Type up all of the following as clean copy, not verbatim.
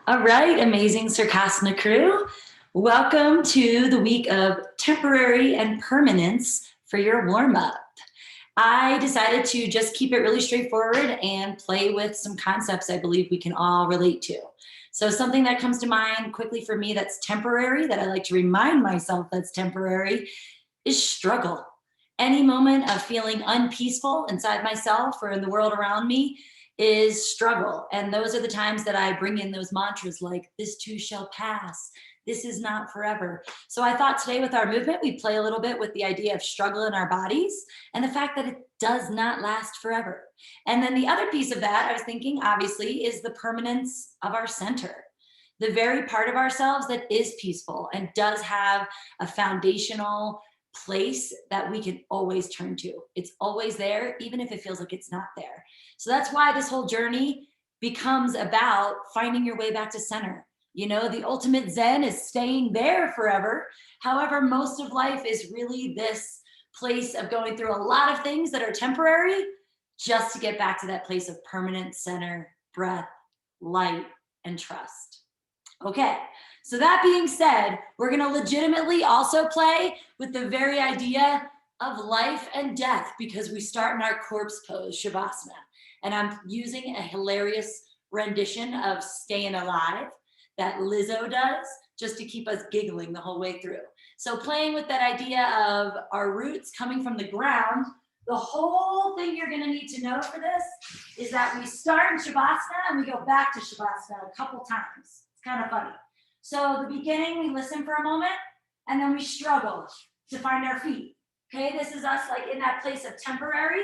All right, amazing Circassina crew. Welcome to the week of temporary and permanence for your warm-up. I decided to just keep it really straightforward and play with some concepts I believe we can all relate to. So something that comes to mind quickly for me that's temporary, that I like to remind myself that's temporary, is struggle. Any moment of feeling unpeaceful inside myself or in the world around me is struggle. And those are the times that I bring in those mantras like, this too shall pass. This is not forever. So I thought today with our movement, we'd play a little bit with the idea of struggle in our bodies and the fact that it does not last forever. And then the other piece of that I was thinking, obviously, is the permanence of our center. The very part of ourselves that is peaceful and does have a foundational place that we can always turn to. It's always there, even if it feels like it's not there. So that's why this whole journey becomes about finding your way back to center. You know, the ultimate Zen is staying there forever. However, most of life is really this place of going through a lot of things that are temporary just to get back to that place of permanent center, breath, light, and trust. Okay, so that being said, we're gonna legitimately also play with the very idea of life and death because we start in our corpse pose, Shavasana. And I'm using a hilarious rendition of Staying Alive that Lizzo does just to keep us giggling the whole way through. So playing with that idea of our roots coming from the ground, the whole thing you're gonna need to know for this is that we start in Shavasana and we go back to Shavasana a couple times. It's kind of funny. So the beginning, we listen for a moment and then we struggle to find our feet. Okay, this is us like in that place of temporary.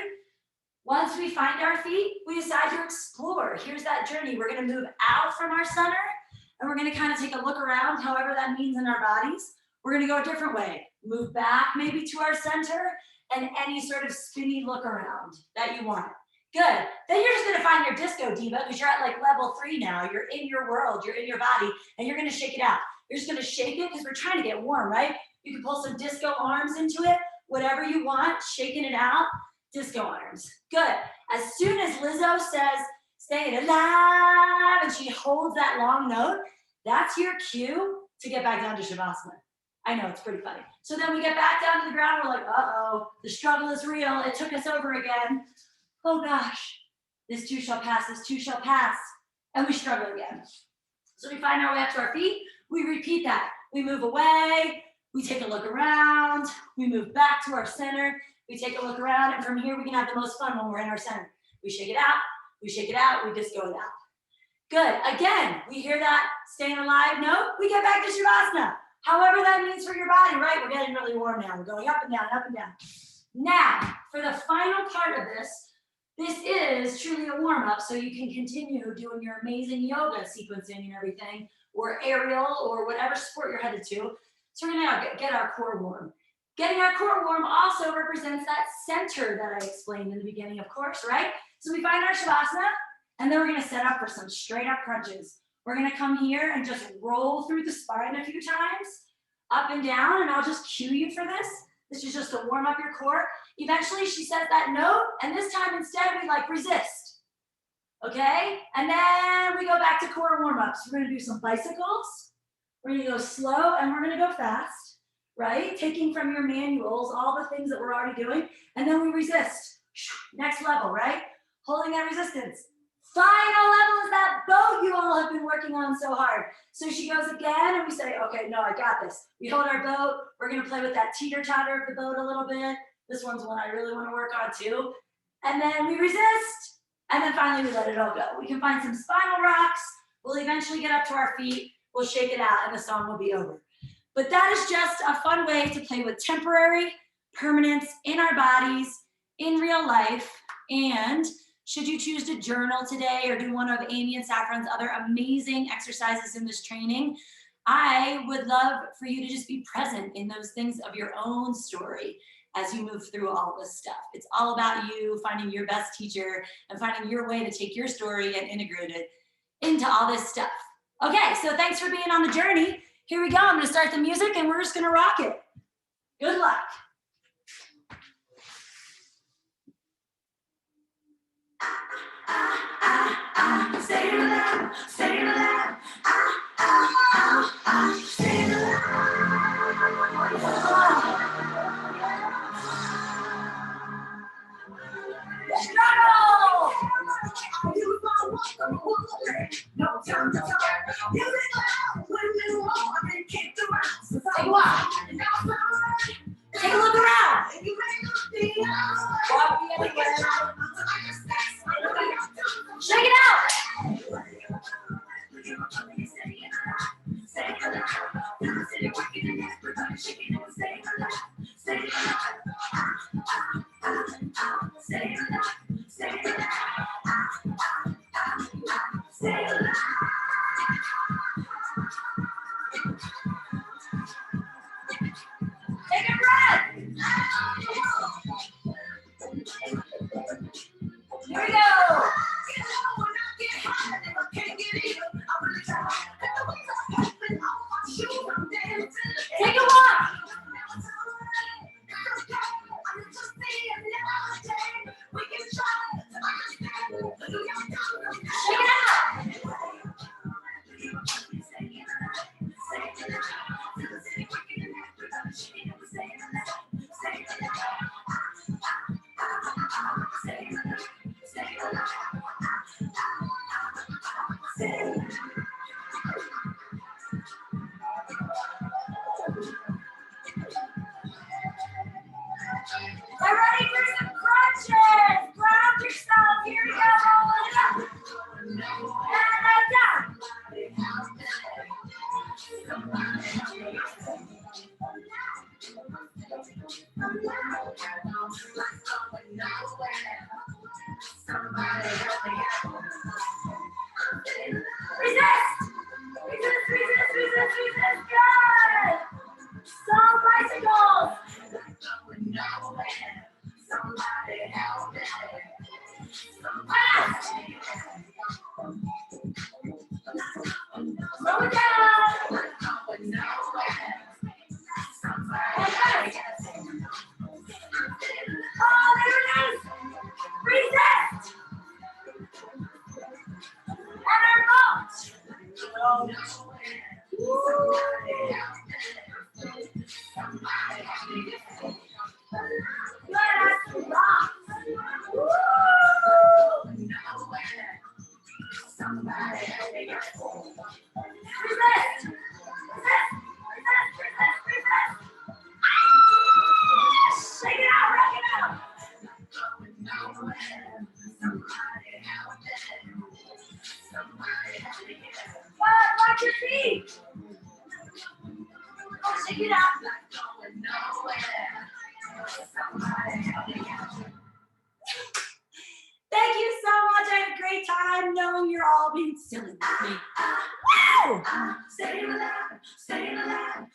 Once we find our feet, we decide to explore. Here's that journey. We're gonna move out from our center and we're gonna kind of take a look around, however that means in our bodies. We're gonna go a different way. Move back maybe to our center and any sort of spinny look around that you want. Good. Then you're just gonna find your disco diva because you're at like level 3 now. You're in your world, you're in your body, and you're gonna shake it out. You're just gonna shake it because we're trying to get warm, right? You can pull some disco arms into it, whatever you want, shaking it out, disco arms. Good. As soon as Lizzo says, stay alive, and she holds that long note, that's your cue to get back down to Shavasana. I know, it's pretty funny. So then we get back down to the ground, we're like, uh-oh, the struggle is real, it took us over again. Oh gosh, this too shall pass, this too shall pass. And we struggle again. So we find our way up to our feet, we repeat that. We move away, we take a look around, we move back to our center, we take a look around, and from here we can have the most fun when we're in our center. We shake it out, we disco it out. Good, again, we hear that staying alive note, we get back to Shavasana. However that means for your body, right? We're getting really warm now. We're going up and down, up and down. Now, for the final part of this is truly a warm-up, so you can continue doing your amazing yoga sequencing and everything, or aerial, or whatever sport you're headed to. So we're gonna get our core warm. Getting our core warm also represents that center that I explained in the beginning, of course, right? So we find our Shavasana, and then we're gonna set up for some straight up crunches. We're gonna come here and just roll through the spine a few times, up and down, and I'll just cue you for this. This is just to warm up your core. Eventually she says that note, and this time instead we like resist. Okay? And then we go back to core warm-ups. We're gonna do some bicycles. We're gonna go slow and we're gonna go fast, right? Taking from your manuals all the things that we're already doing, and then we resist. Next level, right? Holding that resistance. Final level is that boat you all have been working on so hard. So she goes again and we say, okay, no, I got this. We hold our boat. We're gonna play with that teeter-totter of the boat a little bit. This one's one I really wanna work on too. And then we resist. And then finally we let it all go. We can find some spinal rocks. We'll eventually get up to our feet. We'll shake it out and the song will be over. But that is just a fun way to play with temporary permanence in our bodies, in real life. And should you choose to journal today or do one of Amy and Saffron's other amazing exercises in this training, I would love for you to just be present in those things of your own story as you move through all this stuff. It's all about you finding your best teacher and finding your way to take your story and integrate it into all this stuff. Okay, so thanks for being on the journey. Here we go, I'm gonna start the music and we're just gonna rock it. Good luck. Stay alive, stay alive. Take a walk. Take a look around. Walk the other way. Shake it out. Take a breath. Here we go. Take a walk. Shake it out. Get ready for some crunches. Ground yourself. Here we go. Roll it up. And down. Resist. Resist. Good. Some bicycles. Fast. Slow it down. Okay. Oh, there it is. Resist. And our launch. Good. Rock. Resist. Shake it out, rock it out. Good, watch your feet. Oh, shake it out. Thank you so much. I had a great time knowing you're all being silly with me. Woo! Stay alive, stay alive.